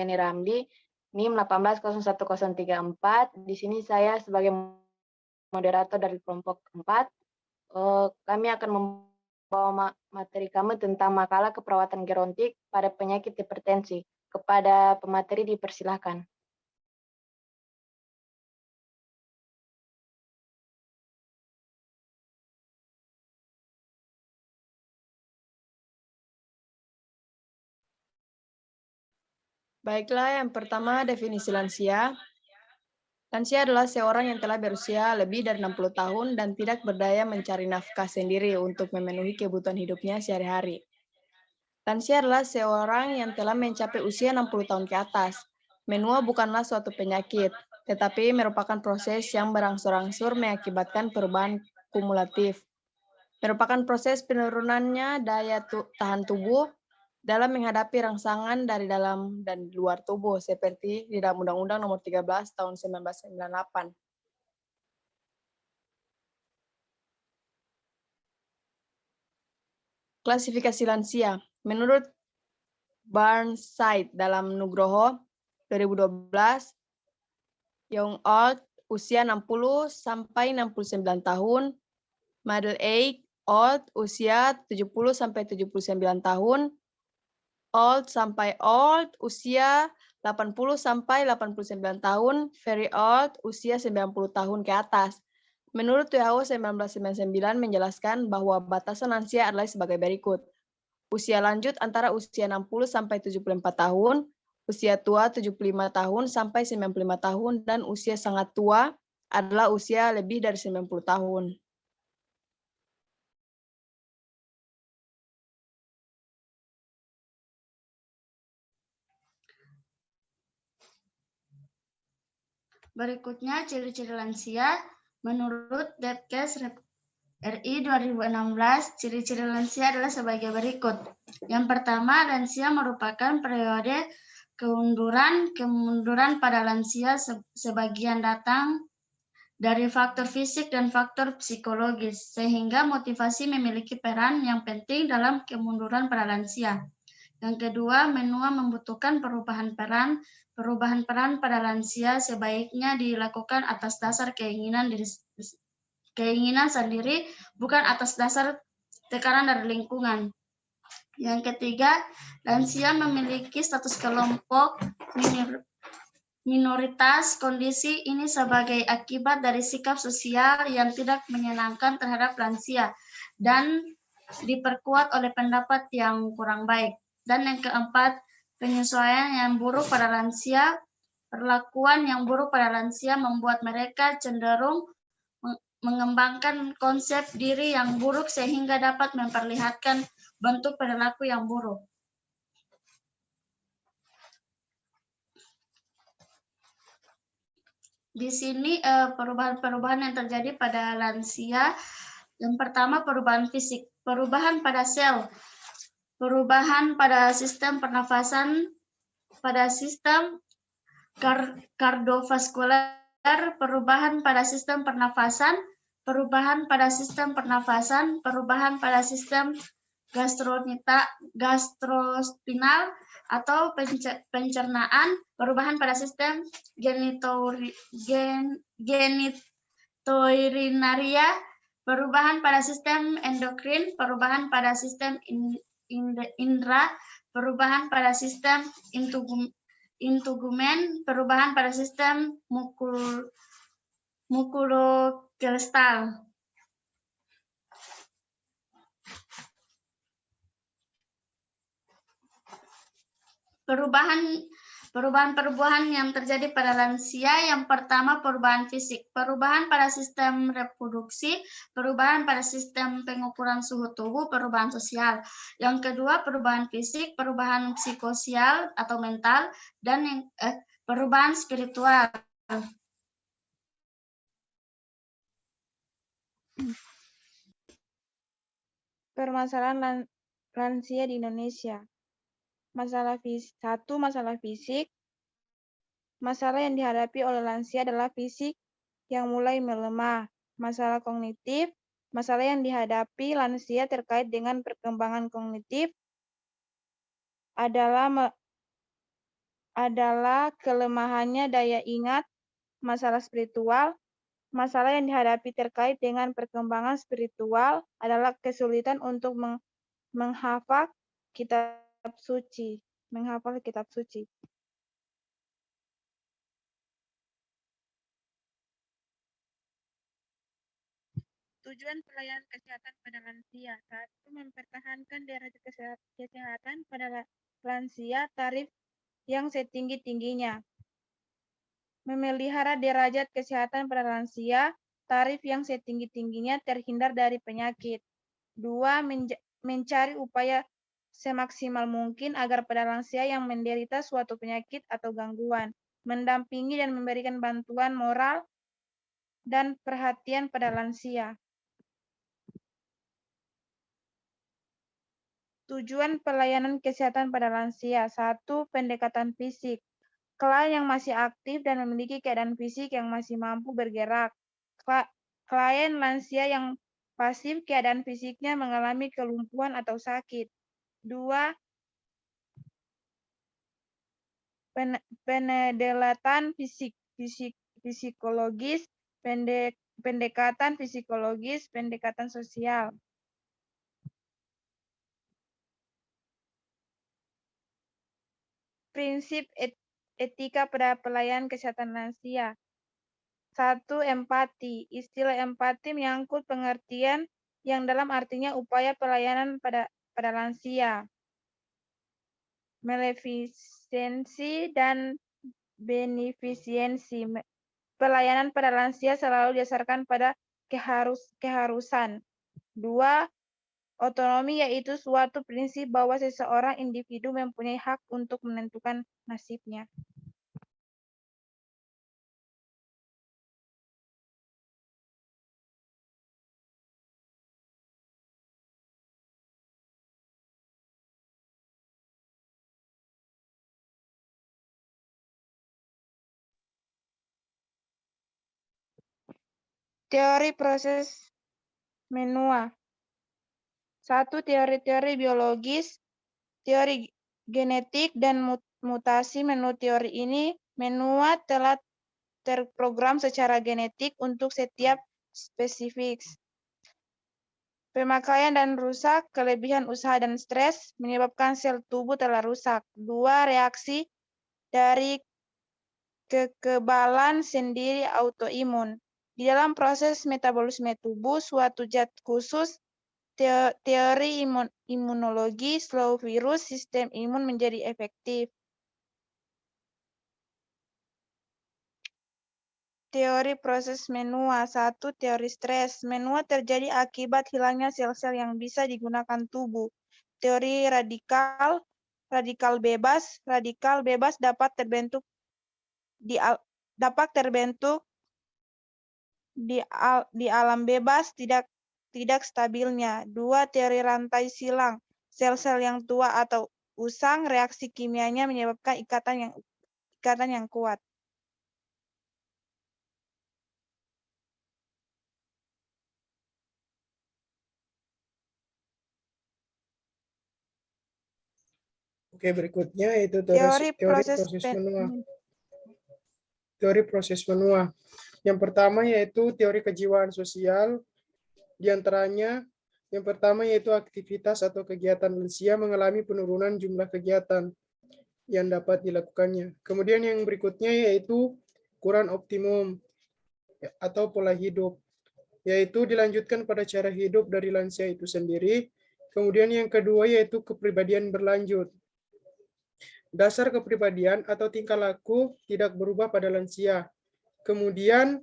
Yani Ramli, NIM 180134. Di sini saya sebagai moderator dari kelompok 4. Kami akan membawa materi kami tentang makalah keperawatan gerontik pada penyakit hipertensi. Kepada pemateri dipersilahkan. Baiklah, yang pertama definisi lansia. Lansia adalah seorang yang telah berusia lebih dari 60 tahun dan tidak berdaya mencari nafkah sendiri untuk memenuhi kebutuhan hidupnya sehari-hari. Lansia adalah seorang yang telah mencapai usia 60 tahun ke atas. Menua bukanlah suatu penyakit, tetapi merupakan proses yang berangsur-angsur mengakibatkan perubahan kumulatif. Merupakan proses penurunannya daya tahan tubuh dalam menghadapi rangsangan dari dalam dan luar tubuh, seperti di dalam Undang-Undang Nomor 13 Tahun 1998. Klasifikasi lansia. Menurut Burnside dalam Nugroho 2012, young old usia 60 sampai 69 tahun, middle age old usia 70 sampai 79 tahun, old sampai old usia 80 sampai 89 tahun, very old usia 90 tahun ke atas. Menurut WHO 1999 menjelaskan bahwa batasan lansia adalah sebagai berikut. Usia lanjut antara usia 60 sampai 74 tahun, usia tua 75 tahun sampai 95 tahun, dan usia sangat tua adalah usia lebih dari 90 tahun. Berikutnya ciri-ciri lansia menurut Depkes RI 2016, ciri-ciri lansia adalah sebagai berikut. Yang pertama, lansia merupakan periode kemunduran pada lansia sebagian datang dari faktor fisik dan faktor psikologis, sehingga motivasi memiliki peran yang penting dalam kemunduran pada lansia. Yang kedua, menua membutuhkan perubahan peran. Perubahan peran pada lansia sebaiknya dilakukan atas dasar keinginan sendiri, bukan atas dasar tekanan dari lingkungan. Yang ketiga, lansia memiliki status kelompok minoritas. Kondisi ini sebagai akibat dari sikap sosial yang tidak menyenangkan terhadap lansia dan diperkuat oleh pendapat yang kurang baik. Dan yang keempat, penyesuaian yang buruk pada lansia. Perlakuan yang buruk pada lansia membuat mereka cenderung mengembangkan konsep diri yang buruk sehingga dapat memperlihatkan bentuk perilaku yang buruk. Di sini perubahan-perubahan yang terjadi pada lansia. Yang pertama, perubahan fisik, perubahan pada sel, perubahan pada sistem pernafasan, pada sistem kardiovaskular, perubahan pada sistem pernafasan, perubahan pada sistem pernafasan, perubahan pada sistem gastrospinal atau pencernaan, perubahan pada sistem genitourinaria, perubahan pada sistem endokrin, perubahan pada sistem indera, perubahan pada sistem integumen, perubahan pada sistem muskuloskeletal. Perubahan yang terjadi pada lansia. Yang pertama, perubahan fisik, perubahan pada sistem reproduksi, perubahan pada sistem pengukuran suhu tubuh, perubahan sosial. Yang kedua, perubahan fisik, perubahan psikososial atau mental, dan perubahan spiritual. Permasalahan lansia di Indonesia. Masalah fisik. Masalah yang dihadapi oleh lansia adalah fisik yang mulai melemah. Masalah kognitif. Masalah yang dihadapi lansia terkait dengan perkembangan kognitif adalah adalah kelemahannya daya ingat, masalah spiritual. Masalah yang dihadapi terkait dengan perkembangan spiritual adalah kesulitan untuk menghafal kitab suci. Tujuan pelayanan kesehatan pada lansia. 1. Mempertahankan derajat kesehatan pada lansia tarif yang setinggi-tingginya. Memelihara derajat kesehatan pada lansia tarif yang setinggi-tingginya terhindar dari penyakit. 2. Mencari upaya semaksimal mungkin agar pada lansia yang menderita suatu penyakit atau gangguan, mendampingi dan memberikan bantuan moral dan perhatian pada lansia. Tujuan pelayanan kesehatan pada lansia. 1. Pendekatan fisik. Klien yang masih aktif dan memiliki keadaan fisik yang masih mampu bergerak. Klien lansia yang pasif keadaan fisiknya mengalami kelumpuhan atau sakit. 2. Pendelatan psikologis, pendekatan psikologis, pendekatan sosial. Prinsip etika pada pelayanan kesehatan lansia. 1. Empati. Istilah empati menyangkut pengertian yang dalam artinya upaya pelayanan pada lansia. Malefisensi dan benefisensi. Pelayanan pada lansia selalu didasarkan pada keharusan. 2. Otonomi, yaitu suatu prinsip bahwa seseorang individu mempunyai hak untuk menentukan nasibnya. Teori proses menua. 1. Teori-teori biologis, teori genetik, dan mutasi. Menurut teori ini, menua telah terprogram secara genetik untuk setiap spesifik. Pemakaian dan rusak, kelebihan usaha dan stres menyebabkan sel tubuh telah rusak. 2. Reaksi dari kekebalan sendiri autoimun. Di dalam proses metabolisme tubuh, suatu zat khusus, teori imunologi, slow virus, sistem imun menjadi efektif. Teori proses menua. 1. Teori stres. Menua terjadi akibat hilangnya sel-sel yang bisa digunakan tubuh. Teori radikal bebas. Radikal bebas dapat terbentuk di alam bebas tidak stabilnya. 2. Teori rantai silang. Sel-sel yang tua atau usang, reaksi kimianya menyebabkan ikatan yang kuat. Oke, berikutnya itu Teori proses menua. Teori proses menua. Yang pertama yaitu teori kejiwaan sosial. Di antaranya yang pertama yaitu aktivitas atau kegiatan lansia mengalami penurunan jumlah kegiatan yang dapat dilakukannya. Kemudian yang berikutnya yaitu ukuran optimum atau pola hidup, yaitu dilanjutkan pada cara hidup dari lansia itu sendiri. Kemudian yang kedua yaitu kepribadian berlanjut. Dasar kepribadian atau tingkah laku tidak berubah pada lansia. Kemudian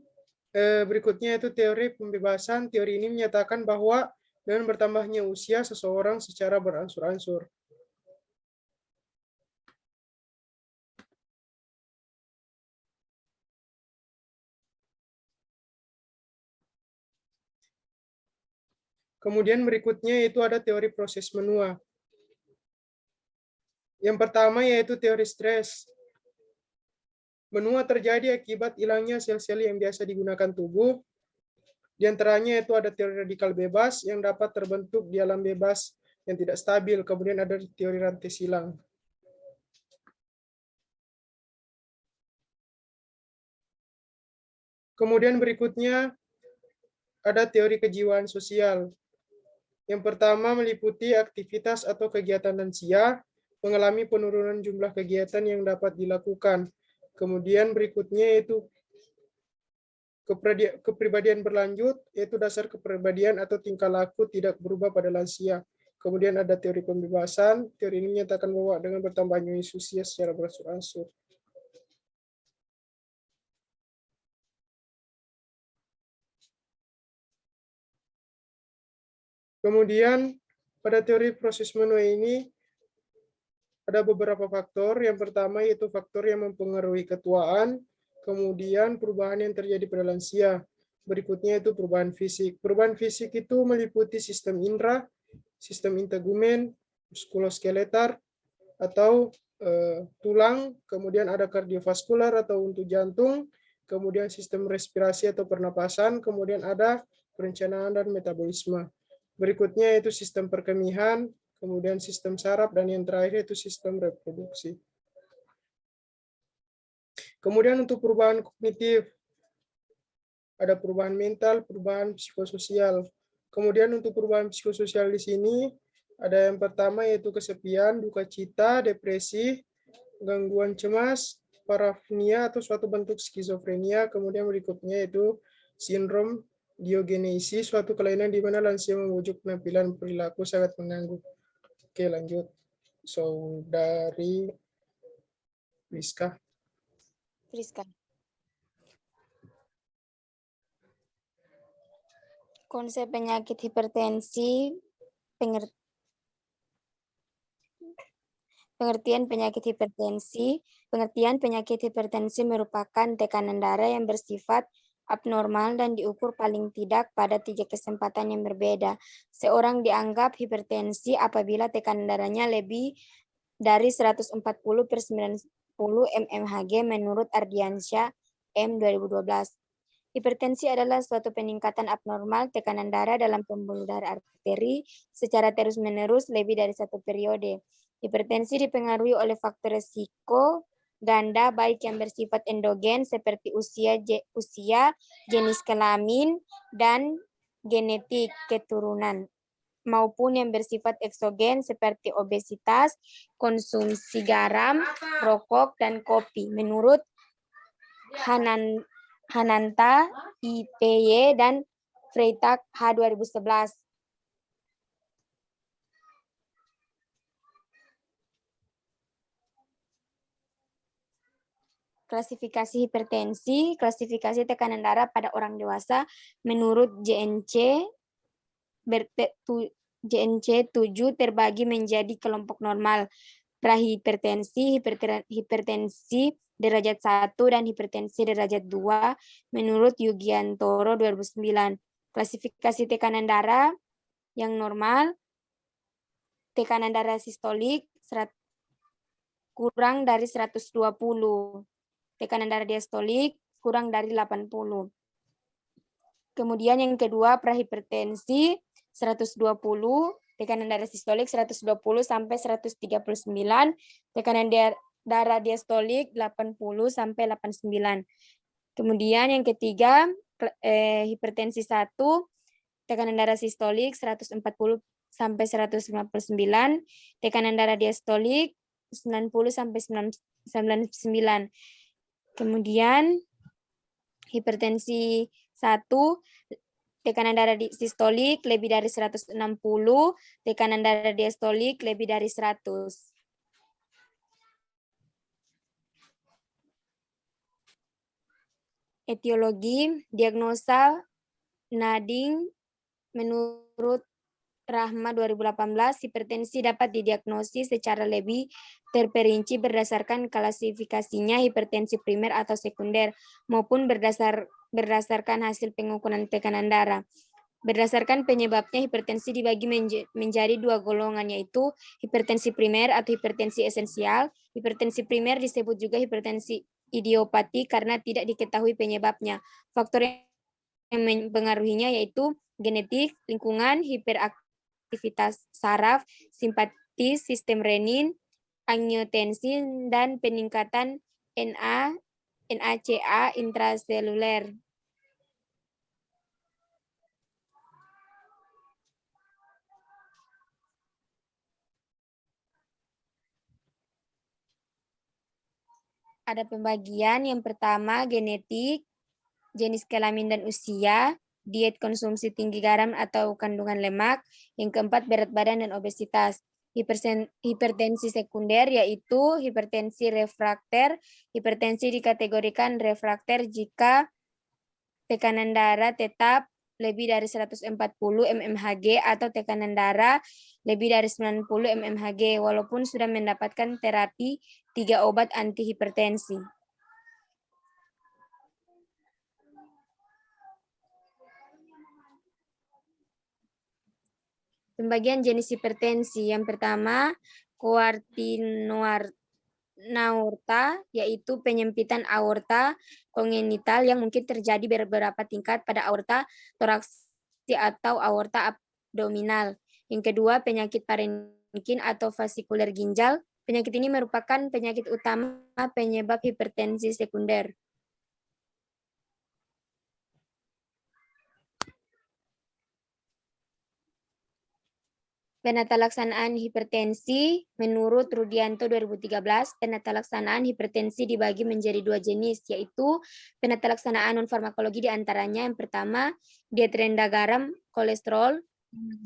berikutnya yaitu teori pembebasan. Teori ini menyatakan bahwa dengan bertambahnya usia seseorang secara berangsur-angsur. Kemudian berikutnya yaitu ada teori proses menua. Yang pertama yaitu teori stres. Menua terjadi akibat hilangnya sel-sel yang biasa digunakan tubuh. Di antaranya itu ada teori radikal bebas yang dapat terbentuk di alam bebas yang tidak stabil. Kemudian ada teori rantai silang. Kemudian berikutnya ada teori kejiwaan sosial. Yang pertama meliputi aktivitas atau kegiatan lansia, mengalami penurunan jumlah kegiatan yang dapat dilakukan. Kemudian berikutnya yaitu kepribadian berlanjut, yaitu dasar kepribadian atau tingkah laku tidak berubah pada lansia. Kemudian ada teori pembebasan, teori ini menyatakan bahwa dengan bertambahnya usia secara berangsur-angsur. Kemudian pada teori proses menuai ini ada beberapa faktor. Yang pertama yaitu faktor yang mempengaruhi ketuaan, kemudian perubahan yang terjadi pada lansia. Berikutnya itu perubahan fisik. Perubahan fisik itu meliputi sistem indera, sistem integumen, muskuloskeletal atau tulang, kemudian ada kardiovaskular atau untuk jantung, kemudian sistem respirasi atau pernapasan, kemudian ada perencanaan dan metabolisme. Berikutnya itu sistem perkemihan, kemudian sistem saraf, dan yang terakhir itu sistem reproduksi. Kemudian untuk perubahan kognitif, ada perubahan mental, perubahan psikososial. Kemudian untuk perubahan psikososial di sini, ada yang pertama yaitu kesepian, duka cita, depresi, gangguan cemas, parafnia atau suatu bentuk skizofrenia. Kemudian berikutnya yaitu sindrom Diogenesis, suatu kelainan di mana lansia membujuk penampilan perilaku sangat mengganggu. Oke, lanjut. Saudari Rizka. Konsep penyakit hipertensi, pengertian penyakit hipertensi merupakan tekanan darah yang bersifat abnormal dan diukur paling tidak pada 3 kesempatan yang berbeda. Seorang dianggap hipertensi apabila tekanan darahnya lebih dari 140/90 mmHg menurut Ardiansyah M. 2012. Hipertensi adalah suatu peningkatan abnormal tekanan darah dalam pembuluh darah arteri secara terus-menerus lebih dari satu periode. Hipertensi dipengaruhi oleh faktor risiko ganda baik yang bersifat endogen seperti usia, jenis kelamin, dan genetik keturunan, maupun yang bersifat eksogen seperti obesitas, konsumsi garam, rokok, dan kopi. Menurut Hananta, IPY, dan Freitag H. 2011. Klasifikasi hipertensi, klasifikasi tekanan darah pada orang dewasa menurut JNC 7 terbagi menjadi kelompok normal, prahipertensi, hipertensi derajat 1, dan hipertensi derajat 2 menurut Yugiantoro 2009. Klasifikasi tekanan darah yang normal, tekanan darah sistolik kurang dari 120. Tekanan darah diastolik kurang dari 80. Kemudian yang kedua prahipertensi 120, tekanan darah sistolik 120 sampai 139, tekanan darah diastolik 80 sampai 89. Kemudian yang ketiga hipertensi 1, tekanan darah sistolik 140 sampai 159, tekanan darah diastolik 90 sampai 99. Kemudian hipertensi 1, tekanan darah sistolik lebih dari 160, tekanan darah diastolik lebih dari 100. Etiologi, diagnosa, Nading, menurut Rahma 2018, hipertensi dapat didiagnosis secara lebih terperinci berdasarkan klasifikasinya hipertensi primer atau sekunder, maupun berdasarkan hasil pengukuran tekanan darah. Berdasarkan penyebabnya, hipertensi dibagi menjadi 2 golongan, yaitu hipertensi primer atau hipertensi esensial. Hipertensi primer disebut juga hipertensi idiopati karena tidak diketahui penyebabnya. Faktor yang mempengaruhinya yaitu genetik, lingkungan, hiperaktivitas saraf, simpatis, sistem renin, angiotensin, dan peningkatan NACA intraseluler. ada pembagian. Yang pertama genetik, jenis kelamin dan usia, diet konsumsi tinggi garam atau kandungan lemak. Yang keempat berat badan dan obesitas. Hipertensi sekunder yaitu hipertensi refrakter. Hipertensi dikategorikan refrakter jika tekanan darah tetap lebih dari 140 mmHg atau tekanan darah lebih dari 90 mmHg walaupun sudah mendapatkan terapi 3 obat antihipertensi. Pembagian jenis hipertensi. Yang pertama, aorta, yaitu penyempitan aorta kongenital yang mungkin terjadi beberapa tingkat pada aorta toraksi atau aorta abdominal. Yang kedua, penyakit parenkin atau vasikuler ginjal. Penyakit ini merupakan penyakit utama penyebab hipertensi sekunder. Penata laksanaan hipertensi, menurut Rudianto 2013, penata laksanaan hipertensi dibagi menjadi 2 jenis, yaitu penata laksanaan non-farmakologi diantaranya yang pertama, diet rendah garam, kolesterol,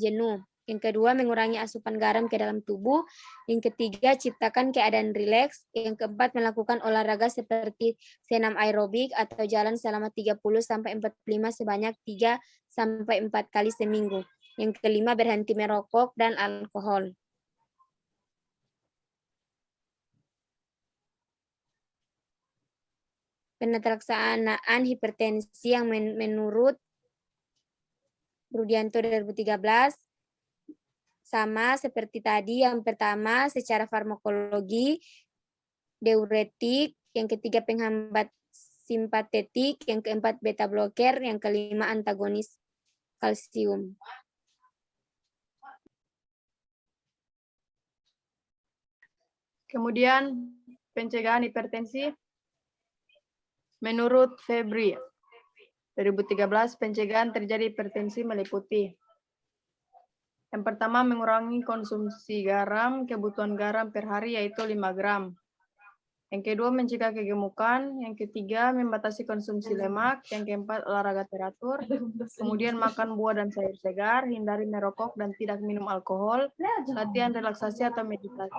jenuh. Yang kedua, mengurangi asupan garam ke dalam tubuh. Yang ketiga, ciptakan keadaan rileks. Yang keempat, melakukan olahraga seperti senam aerobik atau jalan selama 30-45 sebanyak 3-4 kali seminggu. Yang kelima, berhenti merokok dan alkohol. Penata laksanaan hipertensi yang menurut Rudianto 2013 sama seperti tadi. Yang pertama, secara farmakologi, diuretik. Yang ketiga, penghambat simpatetik. Yang keempat, beta blocker. Yang kelima, antagonis kalsium. Kemudian pencegahan hipertensi menurut Febri 2013 pencegahan terjadi hipertensi meliputi yang pertama mengurangi konsumsi garam, kebutuhan garam per hari yaitu 5 gram. Yang kedua mencegah kegemukan, yang ketiga membatasi konsumsi lemak, yang keempat olahraga teratur, kemudian makan buah dan sayur segar, hindari merokok dan tidak minum alkohol, latihan relaksasi atau meditasi,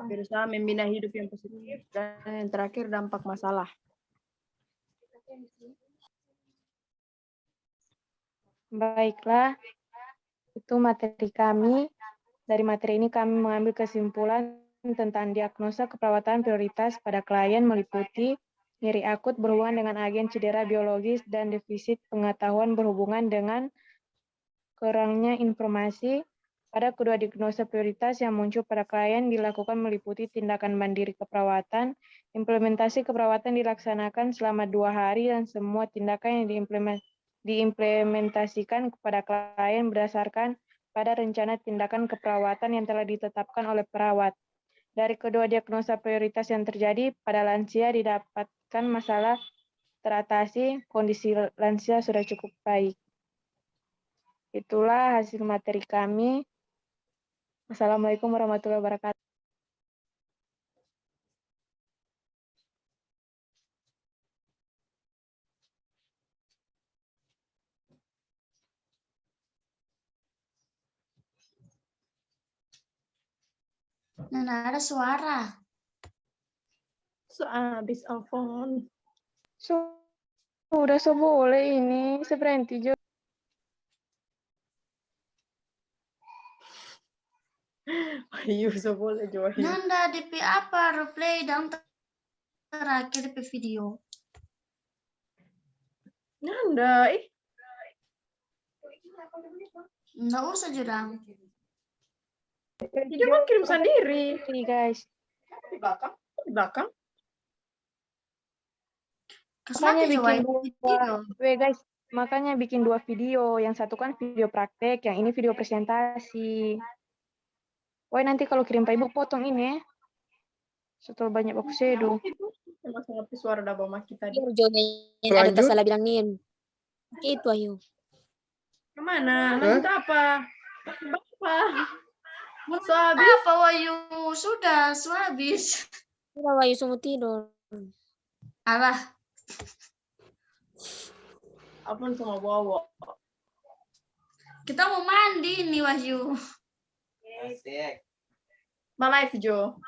berusaha membina hidup yang positif, dan yang terakhir dampak masalah. Baiklah, itu materi kami. Dari materi ini kami mengambil kesimpulan tentang diagnosa keperawatan prioritas pada klien meliputi nyeri akut berhubungan dengan agen cedera biologis dan defisit pengetahuan berhubungan dengan kurangnya informasi. Pada kedua diagnosa prioritas yang muncul pada klien dilakukan meliputi tindakan mandiri keperawatan. Implementasi keperawatan dilaksanakan selama 2 hari dan semua tindakan yang diimplementasikan kepada klien berdasarkan pada rencana tindakan keperawatan yang telah ditetapkan oleh perawat. Dari kedua diagnosa prioritas yang terjadi pada lansia didapatkan masalah teratasi, kondisi lansia sudah cukup baik. Itulah hasil materi kami. Wassalamualaikum warahmatullahi wabarakatuh. Nah, ada suara. Habis Alfon. Udah boleh ini, seperti juga. Ayo, boleh juga. Nanda DP apa? Replay dan terakhir DP video. Nanda, Nggak usah jurang. dia kan kirim sendiri. Nih guys. Di belakang. Makanya bikin video. guys, makanya bikin 2 video. Yang satu kan video praktek, yang ini video presentasi. Woi, nanti kalau kirim Pak Ibu potong ini ya. Setelah banyak baku sedu. Sama suara dabah maki tadi. Ada tak salah bilang nin. Itu ayo. Kemana? Lanjut apa? Apa Wahyu? Sudah habis. Sudah Wahyu semua tidur. Alah, Apa sama bawa? kita mau mandi nih Wahyu. Asik. Mana itu Jo?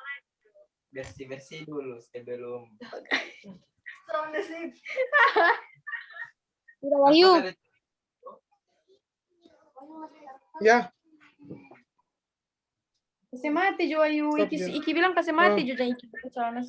Bersih-bersih dulu sebelum. Sudah Wahyu. Apa dari- Ya, Kasih mati Jo ayu. Stop, Iki, Jo. Iki bilang kasih mati Oh. Jo jangan Iki pakai celana